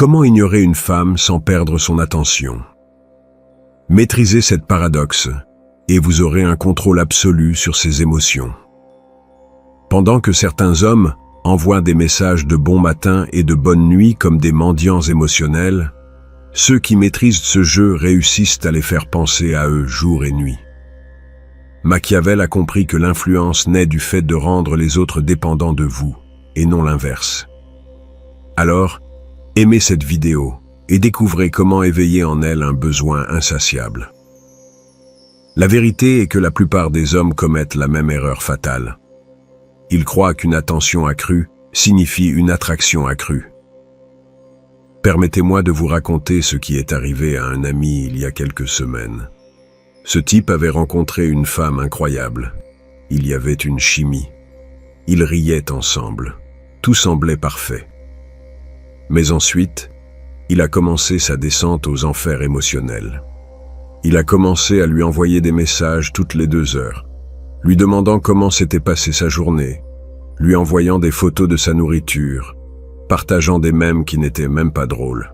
Comment ignorer une femme sans perdre son attention? Maîtrisez cette paradoxe et vous aurez un contrôle absolu sur ses émotions. Pendant que certains hommes envoient des messages de bon matin et de bonne nuit comme des mendiants émotionnels, ceux qui maîtrisent ce jeu réussissent à les faire penser à eux jour et nuit. Machiavel a compris que l'influence naît du fait de rendre les autres dépendants de vous, et non l'inverse. Alors, aimez cette vidéo et découvrez comment éveiller en elle un besoin insatiable. La vérité est que la plupart des hommes commettent la même erreur fatale. Ils croient qu'une attention accrue signifie une attraction accrue. Permettez-moi de vous raconter ce qui est arrivé à un ami il y a quelques semaines. Ce type avait rencontré une femme incroyable. Il y avait une chimie. Ils riaient ensemble. Tout semblait parfait. Mais ensuite, il a commencé sa descente aux enfers émotionnels. Il a commencé à lui envoyer des messages toutes les 2 heures, lui demandant comment s'était passée sa journée, lui envoyant des photos de sa nourriture, partageant des mèmes qui n'étaient même pas drôles.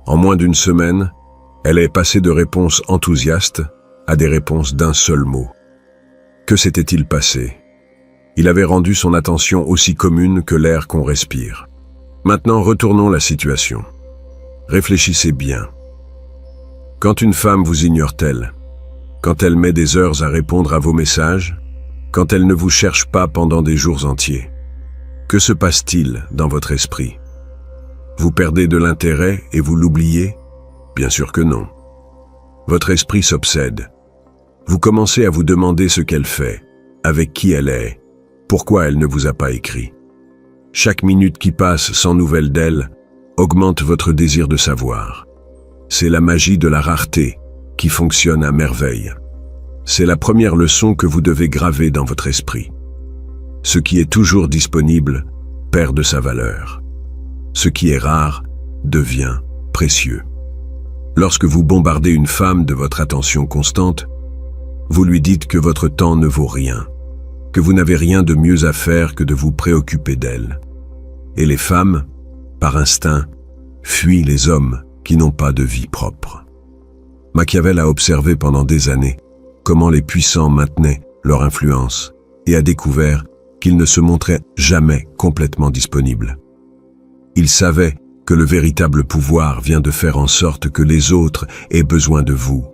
En moins d'une semaine, elle est passée de réponses enthousiastes à des réponses d'un seul mot. Que s'était-il passé? Il avait rendu son attention aussi commune que l'air qu'on respire. Maintenant, retournons la situation. Réfléchissez bien. Quand une femme vous ignore-t-elle? Quand elle met des heures à répondre à vos messages? Quand elle ne vous cherche pas pendant des jours entiers? Que se passe-t-il dans votre esprit? Vous perdez de l'intérêt et vous l'oubliez? Bien sûr que non. Votre esprit s'obsède. Vous commencez à vous demander ce qu'elle fait, avec qui elle est, pourquoi elle ne vous a pas écrit. Chaque minute qui passe sans nouvelles d'elle augmente votre désir de savoir. C'est la magie de la rareté qui fonctionne à merveille. C'est la première leçon que vous devez graver dans votre esprit. Ce qui est toujours disponible perd de sa valeur. Ce qui est rare devient précieux. Lorsque vous bombardez une femme de votre attention constante, vous lui dites que votre temps ne vaut rien, que vous n'avez rien de mieux à faire que de vous préoccuper d'elle. Et les femmes, par instinct, fuient les hommes qui n'ont pas de vie propre. Machiavel a observé pendant des années comment les puissants maintenaient leur influence et a découvert qu'ils ne se montraient jamais complètement disponibles. Il savait que le véritable pouvoir vient de faire en sorte que les autres aient besoin de vous,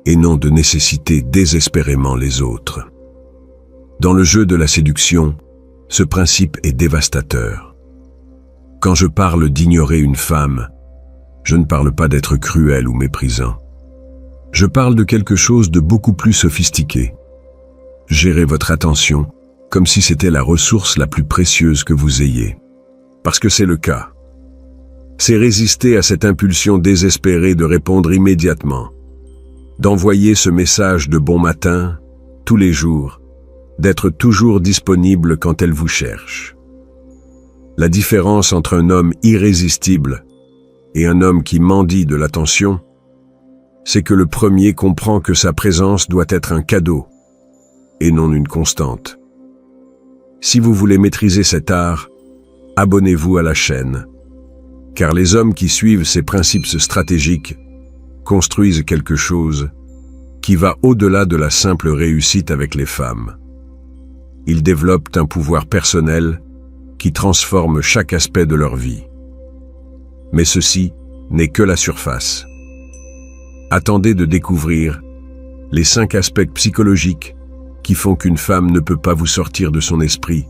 et non de nécessiter désespérément les autres. Dans le jeu de la séduction, ce principe est dévastateur. Quand je parle d'ignorer une femme, je ne parle pas d'être cruel ou méprisant. Je parle de quelque chose de beaucoup plus sophistiqué. Gérez votre attention comme si c'était la ressource la plus précieuse que vous ayez. Parce que c'est le cas. C'est résister à cette impulsion désespérée de répondre immédiatement, d'envoyer ce message de bon matin, tous les jours, d'être toujours disponible quand elle vous cherche. La différence entre un homme irrésistible et un homme qui mendie de l'attention, c'est que le premier comprend que sa présence doit être un cadeau et non une constante. Si vous voulez maîtriser cet art, abonnez-vous à la chaîne, car les hommes qui suivent ces principes stratégiques construisent quelque chose qui va au-delà de la simple réussite avec les femmes. Ils développent un pouvoir personnel qui transforme chaque aspect de leur vie. Mais ceci n'est que la surface. Attendez de découvrir les 5 aspects psychologiques qui font qu'une femme ne peut pas vous sortir de son esprit,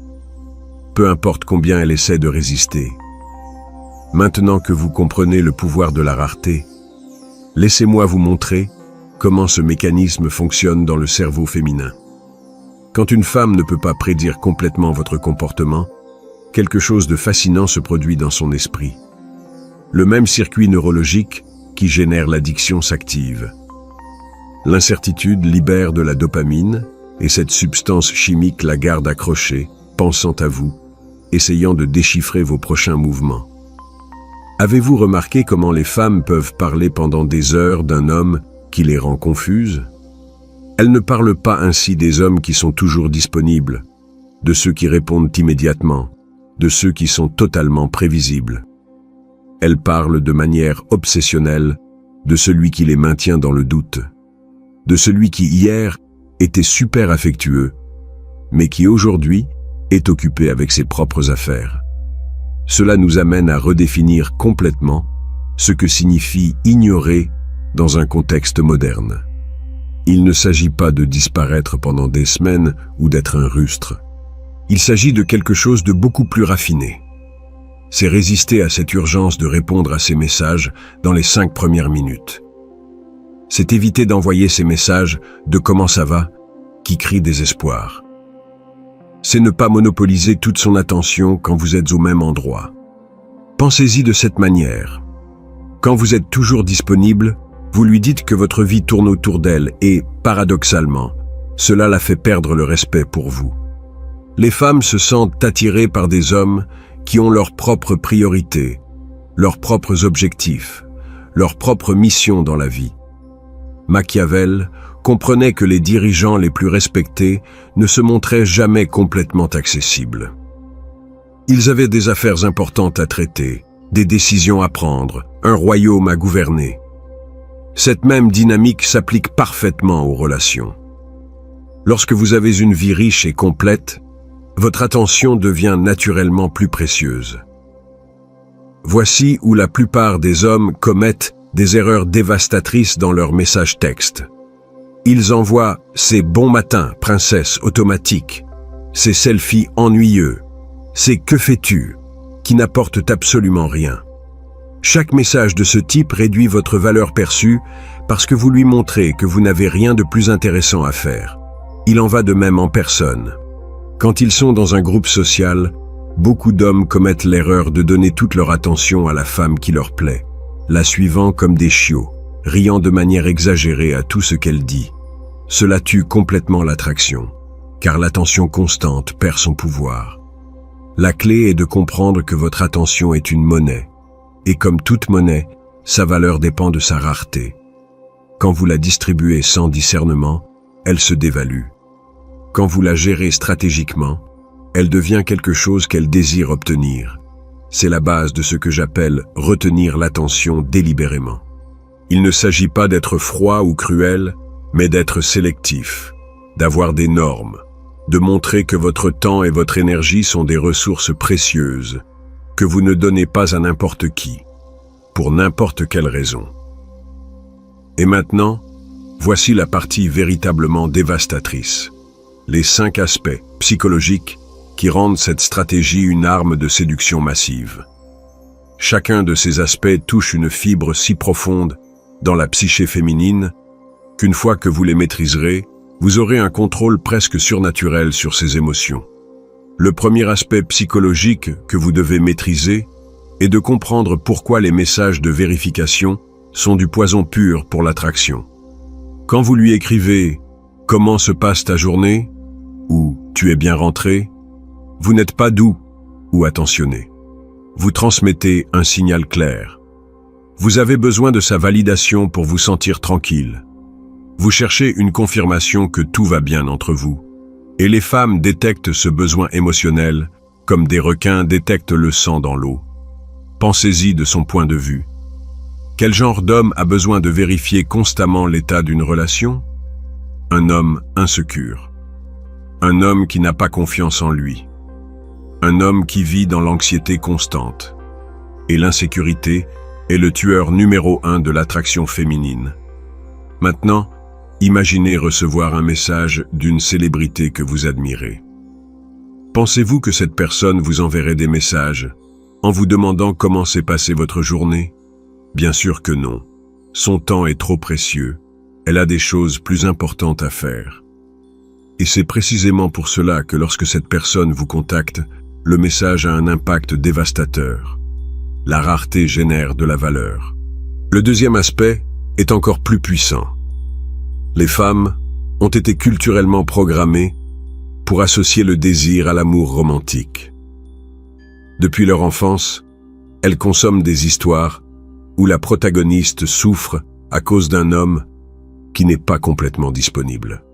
peu importe combien elle essaie de résister. Maintenant que vous comprenez le pouvoir de la rareté, laissez-moi vous montrer comment ce mécanisme fonctionne dans le cerveau féminin. Quand une femme ne peut pas prédire complètement votre comportement, quelque chose de fascinant se produit dans son esprit. Le même circuit neurologique qui génère l'addiction s'active. L'incertitude libère de la dopamine et cette substance chimique la garde accrochée, pensant à vous, essayant de déchiffrer vos prochains mouvements. Avez-vous remarqué comment les femmes peuvent parler pendant des heures d'un homme qui les rend confuses? Elles ne parlent pas ainsi des hommes qui sont toujours disponibles, de ceux qui répondent immédiatement, de ceux qui sont totalement prévisibles. elles parlent de manière obsessionnelle de celui qui les maintient dans le doute, de celui qui hier était super affectueux, mais qui aujourd'hui est occupé avec ses propres affaires. Cela nous amène à redéfinir complètement ce que signifie ignorer dans un contexte moderne. Il ne s'agit pas de disparaître pendant des semaines ou d'être un rustre. Il s'agit de quelque chose de beaucoup plus raffiné. C'est résister à cette urgence de répondre à ces messages dans les 5 premières minutes. C'est éviter d'envoyer ces messages de « comment ça va ?» qui crient désespoir. C'est ne pas monopoliser toute son attention quand vous êtes au même endroit. Pensez-y de cette manière. Quand vous êtes toujours disponible, vous lui dites que votre vie tourne autour d'elle et, paradoxalement, cela la fait perdre le respect pour vous. Les femmes se sentent attirées par des hommes qui ont leurs propres priorités, leurs propres objectifs, leur propre mission dans la vie. Machiavel comprenait que les dirigeants les plus respectés ne se montraient jamais complètement accessibles. Ils avaient des affaires importantes à traiter, des décisions à prendre, un royaume à gouverner. Cette même dynamique s'applique parfaitement aux relations. Lorsque vous avez une vie riche et complète, votre attention devient naturellement plus précieuse. Voici où la plupart des hommes commettent des erreurs dévastatrices dans leurs messages textes. Ils envoient « ces bons matins, princesse » automatiques, ces selfies ennuyeux, ces « que fais-tu » qui n'apportent absolument rien. Chaque message de ce type réduit votre valeur perçue parce que vous lui montrez que vous n'avez rien de plus intéressant à faire. Il en va de même en personne. Quand ils sont dans un groupe social, beaucoup d'hommes commettent l'erreur de donner toute leur attention à la femme qui leur plaît, la suivant comme des chiots, riant de manière exagérée à tout ce qu'elle dit. Cela tue complètement l'attraction, car l'attention constante perd son pouvoir. La clé est de comprendre que votre attention est une monnaie, et comme toute monnaie, sa valeur dépend de sa rareté. Quand vous la distribuez sans discernement, elle se dévalue. Quand vous la gérez stratégiquement, elle devient quelque chose qu'elle désire obtenir. C'est la base de ce que j'appelle retenir l'attention délibérément. Il ne s'agit pas d'être froid ou cruel, mais d'être sélectif, d'avoir des normes, de montrer que votre temps et votre énergie sont des ressources précieuses, que vous ne donnez pas à n'importe qui, pour n'importe quelle raison. Et maintenant, voici la partie véritablement dévastatrice. Les 5 aspects psychologiques qui rendent cette stratégie une arme de séduction massive. Chacun de ces aspects touche une fibre si profonde dans la psyché féminine qu'une fois que vous les maîtriserez, vous aurez un contrôle presque surnaturel sur ces émotions. Le premier aspect psychologique que vous devez maîtriser est de comprendre pourquoi les messages de vérification sont du poison pur pour l'attraction. Quand vous lui écrivez « Comment se passe ta journée ?» ou « Tu es bien rentré ?» vous n'êtes pas doux ou attentionné. Vous transmettez un signal clair. Vous avez besoin de sa validation pour vous sentir tranquille. Vous cherchez une confirmation que tout va bien entre vous. Et les femmes détectent ce besoin émotionnel comme des requins détectent le sang dans l'eau. Pensez-y de son point de vue. Quel genre d'homme a besoin de vérifier constamment l'état d'une relation? Un homme insécure. Un homme qui n'a pas confiance en lui. Un homme qui vit dans l'anxiété constante. Et l'insécurité est le tueur numéro 1 de l'attraction féminine. Maintenant, imaginez recevoir un message d'une célébrité que vous admirez. Pensez-vous que cette personne vous enverrait des messages en vous demandant comment s'est passée votre journée? Bien sûr que non. Son temps est trop précieux. Elle a des choses plus importantes à faire. Et c'est précisément pour cela que lorsque cette personne vous contacte, le message a un impact dévastateur. La rareté génère de la valeur. Le deuxième aspect est encore plus puissant. Les femmes ont été culturellement programmées pour associer le désir à l'amour romantique. Depuis leur enfance, elles consomment des histoires où la protagoniste souffre à cause d'un homme qui n'est pas complètement disponible.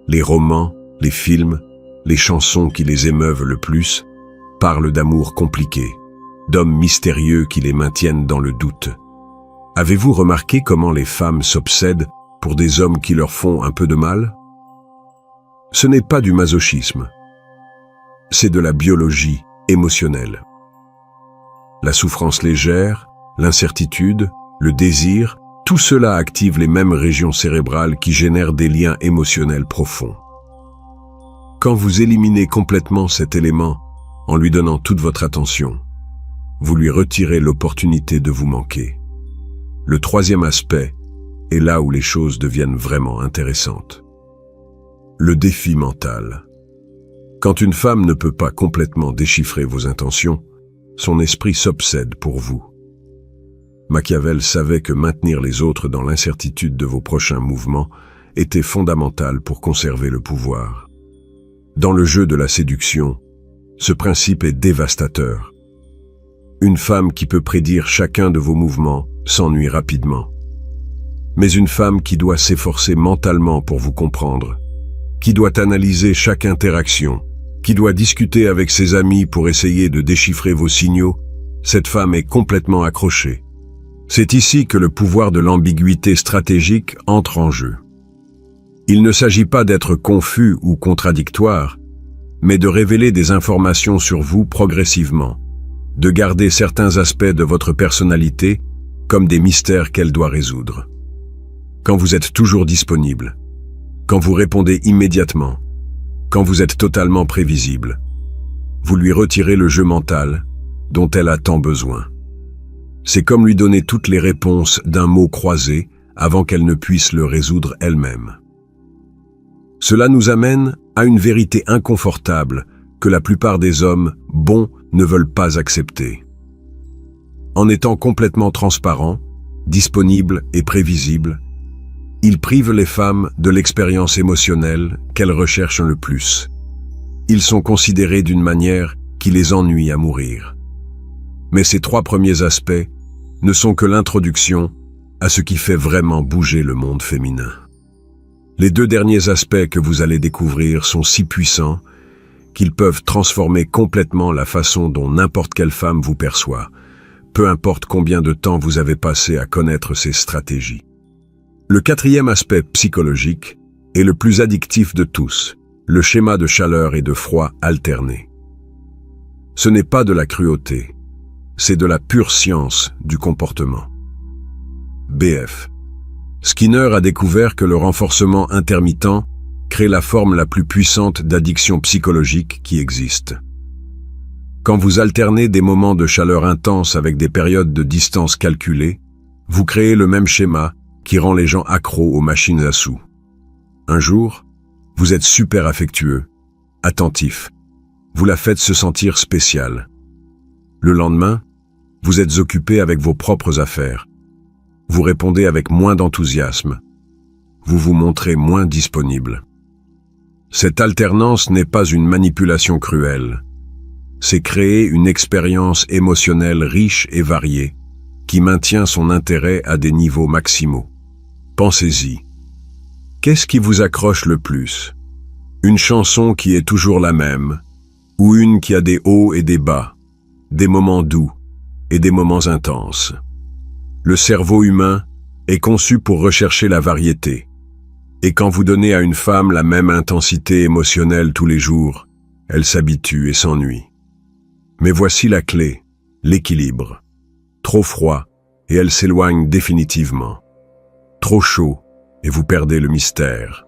Les romans, les films, les chansons qui les émeuvent le plus parlent d'amour compliqué, d'hommes mystérieux qui les maintiennent dans le doute. Avez-vous remarqué comment les femmes s'obsèdent pour des hommes qui leur font un peu de mal? Ce n'est pas du masochisme, c'est de la biologie émotionnelle. La souffrance légère, l'incertitude, le désir, tout cela active les mêmes régions cérébrales qui génèrent des liens émotionnels profonds. Quand vous éliminez complètement cet élément en lui donnant toute votre attention, vous lui retirez l'opportunité de vous manquer. Le troisième aspect est là où les choses deviennent vraiment intéressantes. Le défi mental. Quand une femme ne peut pas complètement déchiffrer vos intentions, son esprit s'obsède pour vous. Machiavel savait que maintenir les autres dans l'incertitude de vos prochains mouvements était fondamental pour conserver le pouvoir. Dans le jeu de la séduction, ce principe est dévastateur. Une femme qui peut prédire chacun de vos mouvements s'ennuie rapidement. Mais une femme qui doit s'efforcer mentalement pour vous comprendre, qui doit analyser chaque interaction, qui doit discuter avec ses amis pour essayer de déchiffrer vos signaux, cette femme est complètement accrochée. C'est ici que le pouvoir de l'ambiguïté stratégique entre en jeu. Il ne s'agit pas d'être confus ou contradictoire, mais de révéler des informations sur vous progressivement, de garder certains aspects de votre personnalité comme des mystères qu'elle doit résoudre. Quand vous êtes toujours disponible, quand vous répondez immédiatement, quand vous êtes totalement prévisible, vous lui retirez le jeu mental dont elle a tant besoin. C'est comme lui donner toutes les réponses d'un mot croisé avant qu'elle ne puisse le résoudre elle-même. Cela nous amène à une vérité inconfortable que la plupart des hommes bons ne veulent pas accepter. En étant complètement transparents, disponibles et prévisibles, ils privent les femmes de l'expérience émotionnelle qu'elles recherchent le plus. Ils sont considérés d'une manière qui les ennuie à mourir. Mais ces trois premiers aspects ne sont que l'introduction à ce qui fait vraiment bouger le monde féminin. Les deux derniers aspects que vous allez découvrir sont si puissants qu'ils peuvent transformer complètement la façon dont n'importe quelle femme vous perçoit, peu importe combien de temps vous avez passé à connaître ces stratégies. Le quatrième aspect psychologique est le plus addictif de tous, le schéma de chaleur et de froid alterné. Ce n'est pas de la cruauté, c'est de la pure science du comportement. BF. Skinner a découvert que le renforcement intermittent crée la forme la plus puissante d'addiction psychologique qui existe. Quand vous alternez des moments de chaleur intense avec des périodes de distance calculées, vous créez le même schéma qui rend les gens accros aux machines à sous. Un jour, vous êtes super affectueux, attentif. Vous la faites se sentir spéciale. Le lendemain, vous êtes occupé avec vos propres affaires. Vous répondez avec moins d'enthousiasme. Vous vous montrez moins disponible. Cette alternance n'est pas une manipulation cruelle. C'est créer une expérience émotionnelle riche et variée qui maintient son intérêt à des niveaux maximaux. Pensez-y. Qu'est-ce qui vous accroche le plus? Une chanson qui est toujours la même, ou une qui a des hauts et des bas, des moments doux et des moments intenses? Le cerveau humain est conçu pour rechercher la variété. Et quand vous donnez à une femme la même intensité émotionnelle tous les jours, elle s'habitue et s'ennuie. Mais voici la clé, l'équilibre. Trop froid, et elle s'éloigne définitivement. Trop chaud, et vous perdez le mystère.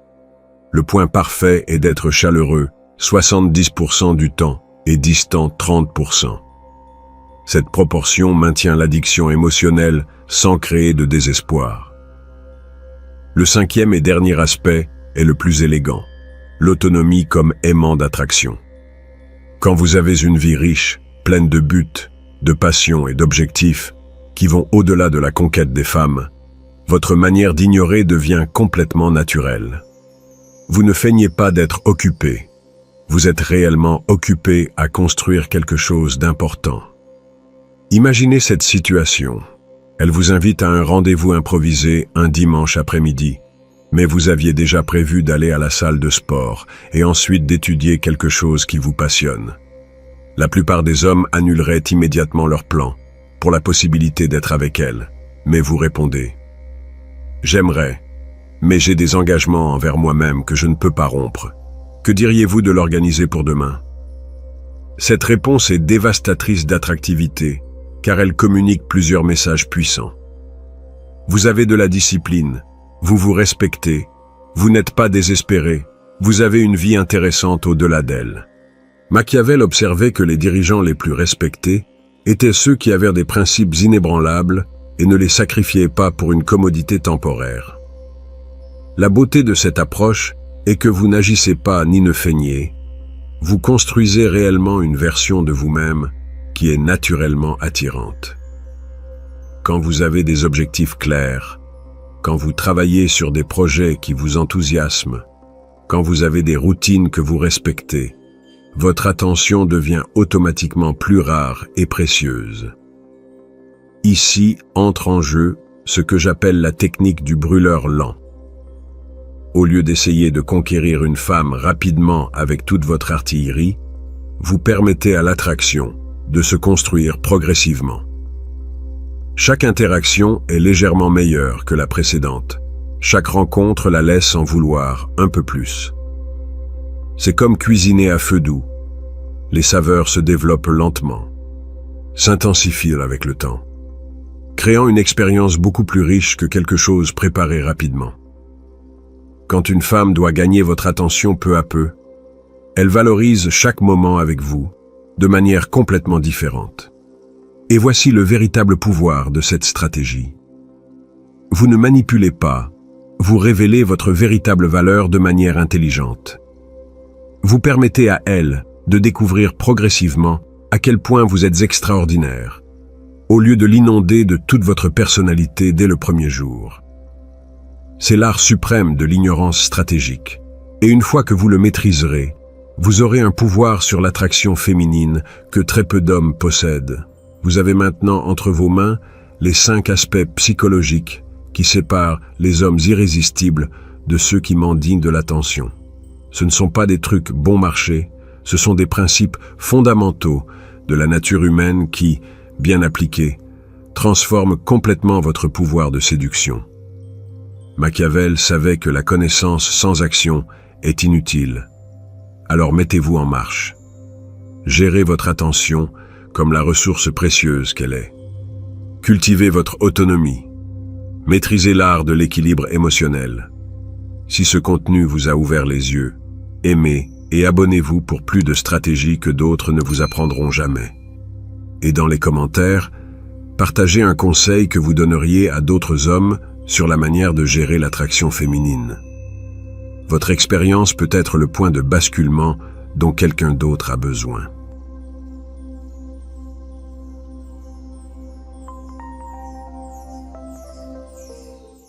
Le point parfait est d'être chaleureux 70% du temps et distant 30%. Cette proportion maintient l'addiction émotionnelle sans créer de désespoir. Le cinquième et dernier aspect est le plus élégant, l'autonomie comme aimant d'attraction. Quand vous avez une vie riche, pleine de buts, de passions et d'objectifs qui vont au-delà de la conquête des femmes, votre manière d'ignorer devient complètement naturelle. Vous ne feignez pas d'être occupé, vous êtes réellement occupé à construire quelque chose d'important. Imaginez cette situation. Elle vous invite à un rendez-vous improvisé un dimanche après-midi, mais vous aviez déjà prévu d'aller à la salle de sport et ensuite d'étudier quelque chose qui vous passionne. La plupart des hommes annuleraient immédiatement leur plan pour la possibilité d'être avec elle. Mais vous répondez « J'aimerais, mais j'ai des engagements envers moi-même que je ne peux pas rompre. Que diriez-vous de l'organiser pour demain ?» Cette réponse est dévastatrice d'attractivité, car elle communique plusieurs messages puissants. Vous avez de la discipline, vous vous respectez, vous n'êtes pas désespéré, vous avez une vie intéressante au-delà d'elle. Machiavel observait que les dirigeants les plus respectés étaient ceux qui avaient des principes inébranlables et ne les sacrifiaient pas pour une commodité temporaire. La beauté de cette approche est que vous n'agissez pas ni ne feignez, vous construisez réellement une version de vous-même qui est naturellement attirante. Quand vous avez des objectifs clairs, quand vous travaillez sur des projets qui vous enthousiasment, quand vous avez des routines que vous respectez, votre attention devient automatiquement plus rare et précieuse. Ici entre en jeu ce que j'appelle la technique du brûleur lent. Au lieu d'essayer de conquérir une femme rapidement avec toute votre artillerie, vous permettez à l'attraction de se construire progressivement. Chaque interaction est légèrement meilleure que la précédente. Chaque rencontre la laisse en vouloir un peu plus. C'est comme cuisiner à feu doux. Les saveurs se développent lentement, s'intensifient avec le temps, créant une expérience beaucoup plus riche que quelque chose préparé rapidement. Quand une femme doit gagner votre attention peu à peu, elle valorise chaque moment avec vous de manière complètement différente. Et voici le véritable pouvoir de cette stratégie. Vous ne manipulez pas, vous révélez votre véritable valeur de manière intelligente. Vous permettez à elle de découvrir progressivement à quel point vous êtes extraordinaire, au lieu de l'inonder de toute votre personnalité dès le premier jour. C'est l'art suprême de l'ignorance stratégique, et une fois que vous le maîtriserez, vous aurez un pouvoir sur l'attraction féminine que très peu d'hommes possèdent. Vous avez maintenant entre vos mains les 5 aspects psychologiques qui séparent les hommes irrésistibles de ceux qui mendient de l'attention. Ce ne sont pas des trucs bon marché, ce sont des principes fondamentaux de la nature humaine qui, bien appliqués, transforment complètement votre pouvoir de séduction. Machiavel savait que la connaissance sans action est inutile. Alors mettez-vous en marche. Gérez votre attention comme la ressource précieuse qu'elle est. Cultivez votre autonomie. Maîtrisez l'art de l'équilibre émotionnel. Si ce contenu vous a ouvert les yeux, aimez et abonnez-vous pour plus de stratégies que d'autres ne vous apprendront jamais. Et dans les commentaires, partagez un conseil que vous donneriez à d'autres hommes sur la manière de gérer l'attraction féminine. Votre expérience peut être le point de basculement dont quelqu'un d'autre a besoin.